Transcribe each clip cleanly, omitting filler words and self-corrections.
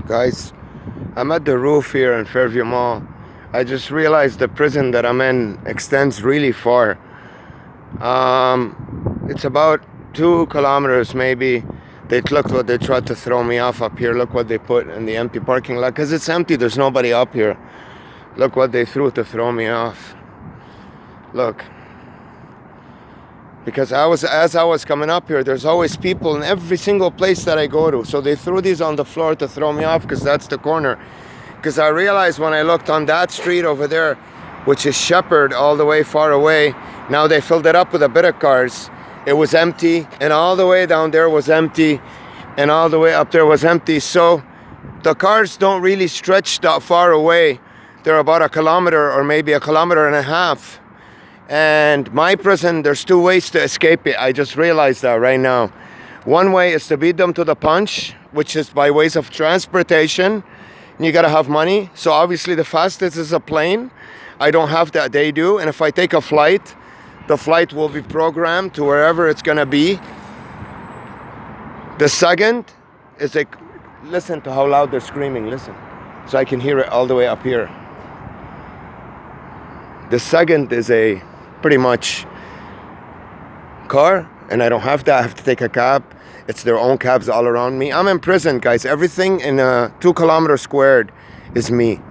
Guys, I'm at the roof here in Fairview Mall. I just realized the prison that I'm in extends really far. It's about 2 kilometers maybe. Look what they tried to throw me off up here. Look what they put in the empty parking lot. Because it's empty, there's nobody up here. Look what they threw to throw me off. Look. Because as I was coming up here, there's always people in every single place that I go to. So they threw these on the floor to throw me off because that's the corner. Because I realized when I looked on that street over there, which is Shepherd all the way far away, now they filled it up with a bit of cars. It was empty, and all the way down there was empty, and all the way up there was empty. So the cars don't really stretch that far away. They're about 1 kilometer or maybe 1.5 kilometers. And my prison, there's 2 ways to escape it. I just realized that right now. One way is to beat them to the punch, which is by ways of transportation. And you gotta have money. So obviously the fastest is a plane. I don't have that, they do. And if I take a flight, the flight will be programmed to wherever it's gonna be. The second is listen to how loud they're screaming, listen. So I can hear it all the way up here. The second is a pretty much car, and I don't have that. I have to take a cab. It's their own cabs all around me. I'm in prison, guys. Everything in 2 kilometers squared is me.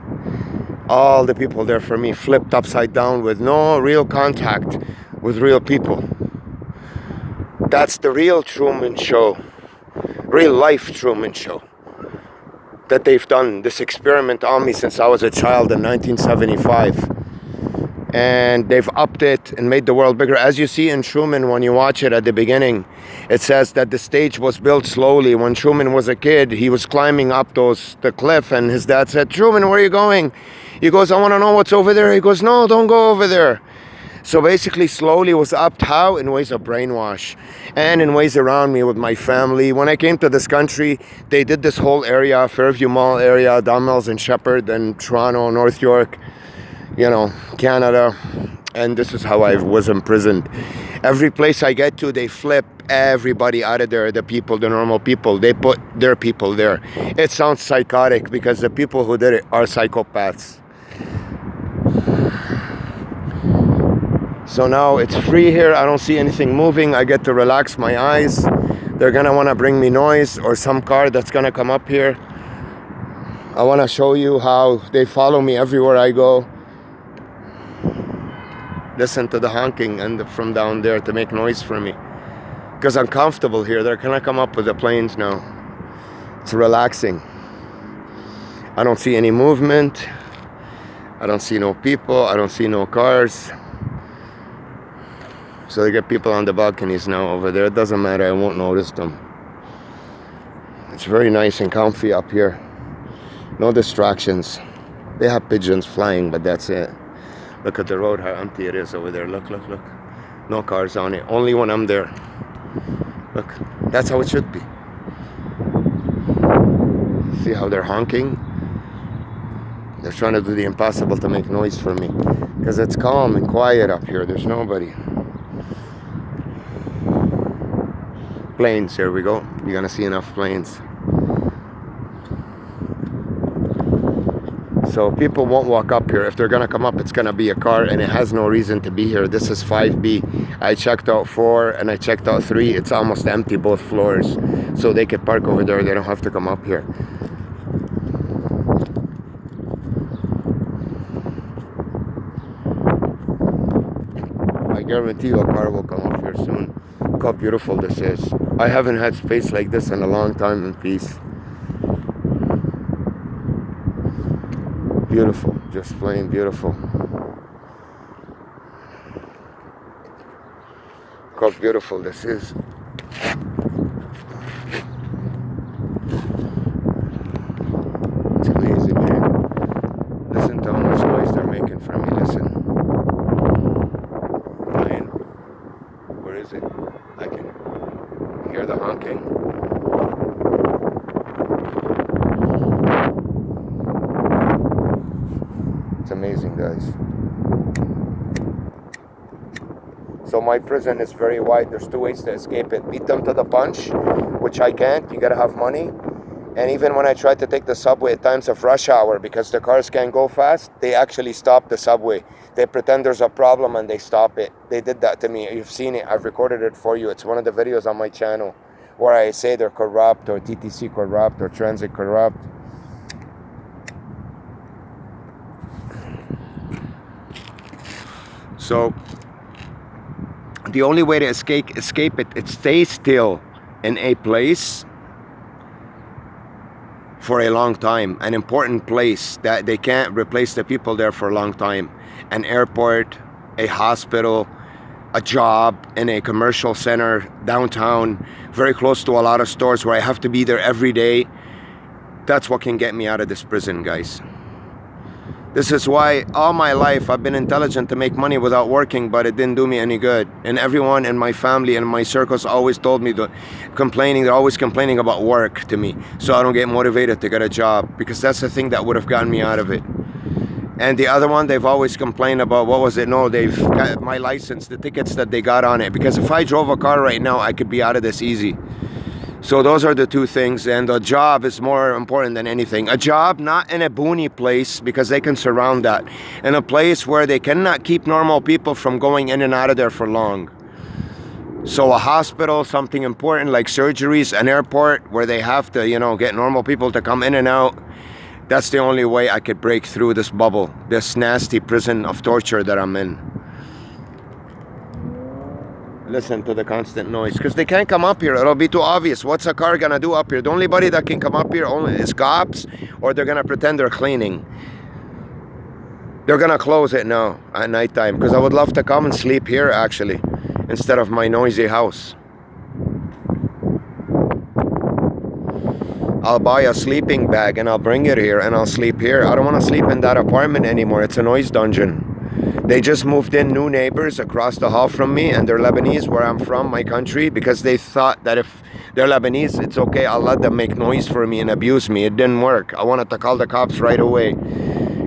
All the people there for me, flipped upside down with no real contact with real people. That's the real Truman Show, real life Truman Show that they've done this experiment on me since I was a child in 1975. And they've upped it and made the world bigger. As you see in Truman, when you watch it at the beginning, it says that the stage was built slowly. When Truman was a kid, he was climbing up the cliff, and his dad said, "Truman, where are you going?" He goes, "I want to know what's over there." He goes, "No, don't go over there." So basically, slowly was upped. How? In ways of brainwash and in ways around me with my family. When I came to this country, they did this whole area, Fairview Mall area, Dunmills and Shepherd and Toronto, North York, Canada, and this is how I was imprisoned. Every place I get to, they flip everybody out of there, the people, the normal people. They put their people there. It sounds psychotic because the people who did it are psychopaths. So now it's free here. I don't see anything moving. I get to relax my eyes. They're gonna wanna bring me noise or some car that's gonna come up here. I wanna show you how they follow me everywhere I go. Listen to the honking and from down there to make noise for me. Because I'm comfortable here. They're gonna come up with the planes now. It's relaxing. I don't see any movement. I don't see no people. I don't see no cars. So they get people on the balconies now over there. It doesn't matter. I won't notice them. It's very nice and comfy up here. No distractions. They have pigeons flying, but that's it. Look at the road, how empty it is over there. Look, look, look. No cars on it. Only when I'm there. Look, that's how it should be. See how they're honking? They're trying to do the impossible to make noise for me. Because it's calm and quiet up here. There's nobody. Planes, here we go. You're gonna see enough planes. So people won't walk up here. If they're gonna come up, it's gonna be a car, and it has no reason to be here. This is 5B. I checked out 4 and I checked out 3. It's almost empty, both floors. So they could park over there. They don't have to come up here. I guarantee you a car will come up here soon. Look how beautiful this is. I haven't had space like this in a long time in peace. Beautiful, just plain beautiful. Look how beautiful this is. It's amazing, man. Listen to how much noise they're making for me, listen. Plane. Where is it? I can hear the honking. It's amazing, guys. So my prison is very wide. There's 2 ways to escape it. Beat them to the punch, which I can't. You gotta have money. And even when I tried to take the subway at times of rush hour, because the cars can't go fast, they actually stop the subway. They pretend there's a problem and they stop it. They did that to me. You've seen it. I've recorded it for you. It's one of the videos on my channel where I say they're corrupt, or TTC corrupt, or transit corrupt. So the only way to escape it, is stay still in a place for a long time, an important place that they can't replace the people there for a long time. An airport, a hospital, a job in a commercial center downtown, very close to a lot of stores where I have to be there every day. That's what can get me out of this prison, guys. This is why all my life I've been intelligent to make money without working, but it didn't do me any good. And everyone in my family and my circles always told me they're always complaining about work to me, so I don't get motivated to get a job, because that's the thing that would have gotten me out of it. And the other one, they've always complained about, what was it? No, they've got my license, the tickets that they got on it. Because if I drove a car right now, I could be out of this easy. So those are the two things, and a job is more important than anything. A job not in a boony place, because they can surround that. In a place where they cannot keep normal people from going in and out of there for long. So a hospital, something important like surgeries, an airport where they have to, get normal people to come in and out. That's the only way I could break through this bubble, this nasty prison of torture that I'm in. Listen to the constant noise, because they can't come up here. It'll be too obvious. What's a car gonna do up here? The only body that can come up here only is cops, or they're gonna pretend they're cleaning. They're gonna close it now at nighttime, because I would love to come and sleep here actually, instead of my noisy house. I'll buy a sleeping bag and I'll bring it here and I'll sleep here. I don't want to sleep in that apartment anymore. It's a noise dungeon. They just moved in new neighbors across the hall from me, and they're Lebanese, where I'm from, my country, because they thought that if they're Lebanese, it's okay, I'll let them make noise for me and abuse me. It didn't work. I wanted to call the cops right away.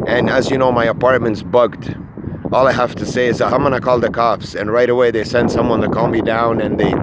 And as you know, my apartment's bugged. All I have to say is I'm gonna call the cops, and right away they send someone to calm me down, and they